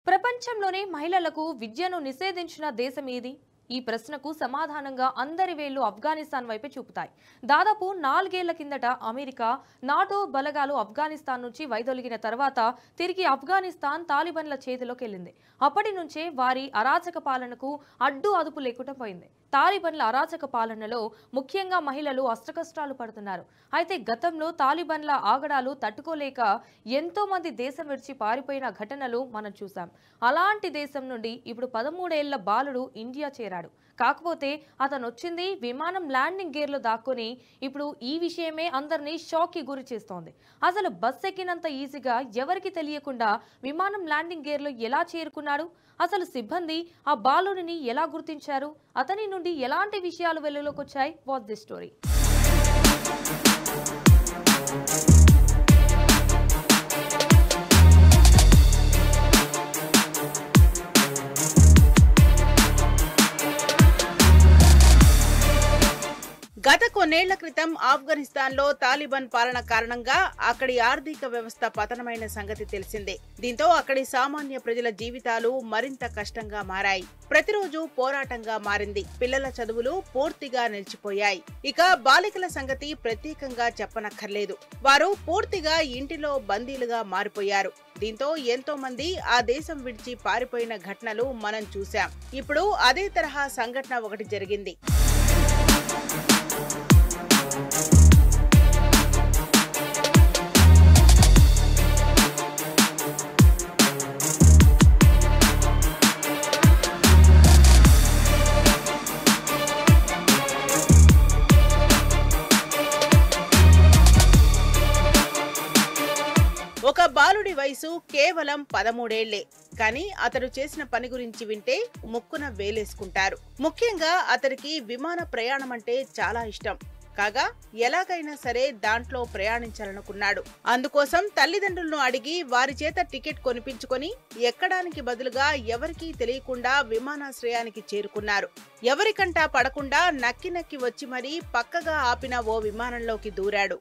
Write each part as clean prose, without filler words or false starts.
ప్రపంచంలోనే మహిళలకు విద్యను నిషేధించిన దేశం ఏది? ఈ ప్రశ్నకు సమాధానంగా అందరి వేళ్లు ఆఫ్ఘనిస్తాన్ వైపే చూపుతాయి. దాదాపు 4 ఏళ్ల కిందట అమెరికా నాటో బలగాలు ఆఫ్ఘనిస్తాన్ నుంచి వైదొలిగిన తర్వాత తిరిగి ఆఫ్ఘనిస్తాన్ తాలిబాన్ల చేతిలోకి వెళ్ళింది. అప్పటి నుంచే వారి అరాచక పాలనకు అడ్డు అదుపు లేకుండా పోయింది. తాలిబాన్ల అరాచక పాలనలో ముఖ్యంగా మహిళలు అష్టకష్టాలు పడుతున్నారు. అయితే గతంలో తాలిబాన్ల ఆగడాలు తట్టుకోలేక ఎంతో మంది దేశం విడిచి పారిపోయిన ఘటనలు మనం చూసాం. అలాంటి దేశం నుండి ఇప్పుడు 13 ఏళ్ల బాలుడు ఇండియా చేరాడు. కాకపోతే అతను వచ్చింది విమానం ల్యాండింగ్ గేర్లో దాక్కుని. ఇప్పుడు ఈ విషయమే అందరినీ షాక్ కి గురి చేస్తోంది. అసలు బస్ ఎక్కినంత ఈజీగా ఎవరికి తెలియకుండా విమానం ల్యాండింగ్ గేర్లో ఎలా చేరుకున్నాడు? అసలు సిబ్బంది ఆ బాలుడిని ఎలా గుర్తించారు? అతని నుండి ఎలాంటి విషయాలు వెలుగులోకి వచ్చాయి? Watch this story. గత కొన్నేళ్ల క్రితం ఆఫ్ఘనిస్తాన్లో తాలిబాన్ పాలన కారణంగా అక్కడి ఆర్థిక వ్యవస్థ పతనమైన సంగతి తెలిసిందే. దీంతో అక్కడి సామాన్య ప్రజల జీవితాలు మరింత కష్టంగా మారాయి. ప్రతిరోజు పోరాటంగా మారింది. పిల్లల చదువులు పూర్తిగా నిలిచిపోయాయి. ఇక బాలికల సంగతి ప్రత్యేకంగా చెప్పనక్కర్లేదు. వారు పూర్తిగా ఇంటిలో బందీలుగా మారిపోయారు. దీంతో ఎంతో మంది ఆ దేశం విడిచి పారిపోయిన ఘటనలు మనం చూశాం. ఇప్పుడు అదే తరహా సంఘటన ఒకటి జరిగింది. ఒక బాలుడి వయసు కేవలం 13 ఏళ్లే. కానీ అతడు చేసిన పని గురించి వింటే ముక్కున వేలేసుకుంటారు. ముఖ్యంగా అతడికి విమాన ప్రయాణం అంటే చాలా ఇష్టం. కాగా ఎలాగైనా సరే దాంట్లో ప్రయాణించాలనుకున్నాడు. అందుకోసం తల్లిదండ్రులను అడిగి వారి చేత టికెట్ కొనిపించుకొని ఎక్కడానికి బదులుగా ఎవరికీ తెలియకుండా విమానాశ్రయానికి చేరుకున్నారు. ఎవరికంటా పడకుండా నక్కి నక్కి వచ్చి మరీ పక్కగా ఆపిన ఓ విమానంలోకి దూరాడు.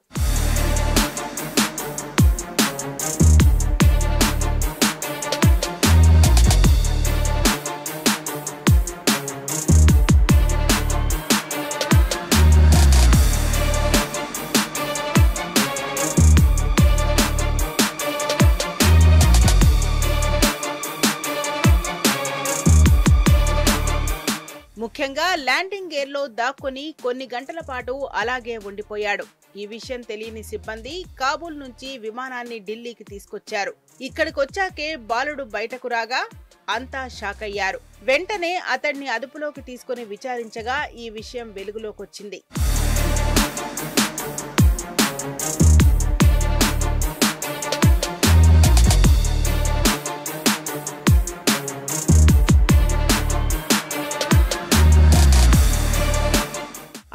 ముఖ్యంగా ల్యాండింగ్ గేర్లో దాక్కుని కొన్ని గంటల పాటు అలాగే ఉండిపోయాడు. ఈ విషయం తెలియని సిబ్బంది కాబూల్ నుంచి విమానాన్ని ఢిల్లీకి తీసుకొచ్చారు. ఇక్కడికొచ్చాకే బాలుడు బయటకు రాగా అంతా షాక్ అయ్యారు. వెంటనే అతన్ని అదుపులోకి తీసుకుని విచారించగా ఈ విషయం వెలుగులోకొచ్చింది.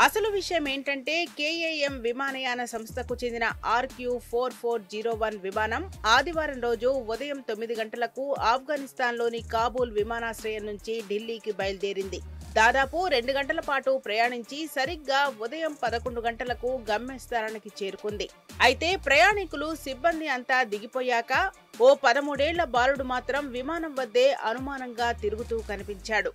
అసలు విషయం ఏంటంటే కేఏఎం విమానయాన సంస్థకు చెందిన RQ4401 విమానం ఆదివారం రోజు ఉదయం 9 గంటలకు ఆఫ్ఘనిస్తాన్లోని కాబూల్ విమానాశ్రయం నుంచి ఢిల్లీకి బయలుదేరింది. దాదాపు 2 గంటల పాటు ప్రయాణించి సరిగ్గా ఉదయం 11 గంటలకు గమ్యస్థానానికి చేరుకుంది. అయితే ప్రయాణికులు సిబ్బంది అంతా దిగిపోయాక ఓ 13 ఏళ్ల బాలుడు మాత్రం విమానం వద్దే అనుమానంగా తిరుగుతూ కనిపించాడు.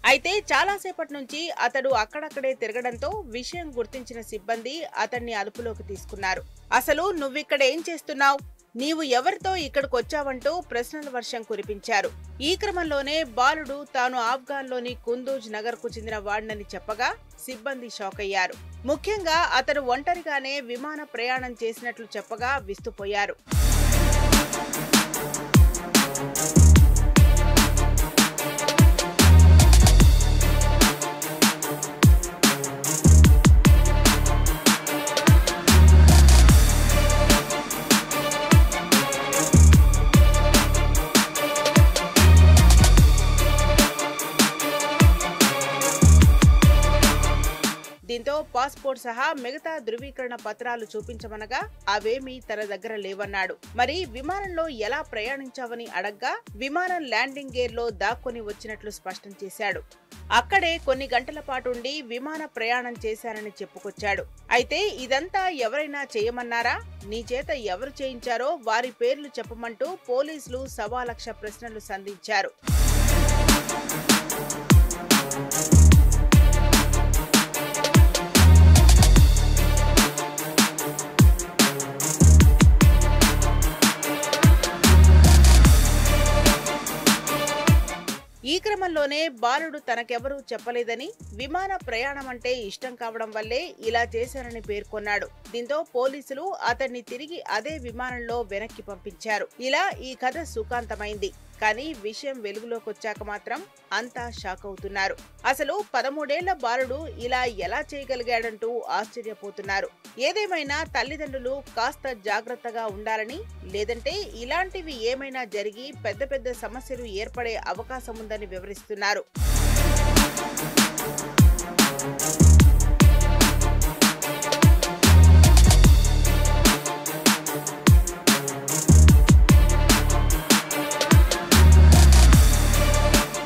అయితే చాలాసేపటి నుంచి అతడు అక్కడక్కడే తిరగడంతో విషయం గుర్తించిన సిబ్బంది అతన్ని అదుపులోకి తీసుకున్నారు. అసలు నువ్విక్కడ ఏం చేస్తున్నావు? నీవు ఎవరితో ఇక్కడికొచ్చావంటూ ప్రశ్నల వర్షం కురిపించారు. ఈ క్రమంలోనే బాలుడు తాను ఆఫ్ఘాన్లోని కుందూజ్ నగర్ కు చెందిన వాడినని చెప్పగా సిబ్బంది షాక్ అయ్యారు. ముఖ్యంగా అతడు ఒంటరిగానే విమాన ప్రయాణం చేసినట్లు చెప్పగా విస్తుపోయారు. దీంతో పాస్పోర్ట్ సహా మిగతా ధృవీకరణ పత్రాలు చూపించమనగా అవేమీ తన దగ్గర లేవన్నాడు. మరి విమానంలో ఎలా ప్రయాణించావని అడగ్గా విమానం ల్యాండింగ్ గేర్ లో దాక్కుని వచ్చినట్లు స్పష్టం చేశాడు. అక్కడే కొన్ని గంటల పాటుండి విమాన ప్రయాణం చేశారని చెప్పుకొచ్చాడు. అయితే ఇదంతా ఎవరైనా చేయమన్నారా, నీ చేత ఎవరు చేయించారో వారి పేర్లు చెప్పమంటూ పోలీసులు 1,00,000 ప్రశ్నలు సంధించారు. ఈ క్రమంలోనే బాలుడు తనకెవరూ చెప్పలేదని, విమాన ప్రయాణం అంటే ఇష్టం కావడం వల్లే ఇలా చేశారని పేర్కొన్నాడు. దీంతో పోలీసులు అతన్ని తిరిగి అదే విమానంలో వెనక్కి పంపించారు. ఇలా ఈ కథ సుఖాంతమైంది. కానీ విషయం వెలుగులోకొచ్చాక మాత్రం అంతా షాక్ అవుతున్నారు. అసలు 13 ఏళ్ల బాలుడు ఇలా ఎలా చేయగలిగాడంటూ ఆశ్చర్యపోతున్నారు. ఏదేమైనా తల్లిదండ్రులు కాస్త జాగ్రత్తగా ఉండాలని, లేదంటే ఇలాంటివి ఏమైనా జరిగి పెద్ద పెద్ద సమస్యలు ఏర్పడే అవకాశం ఉందని వివరిస్తున్నారు.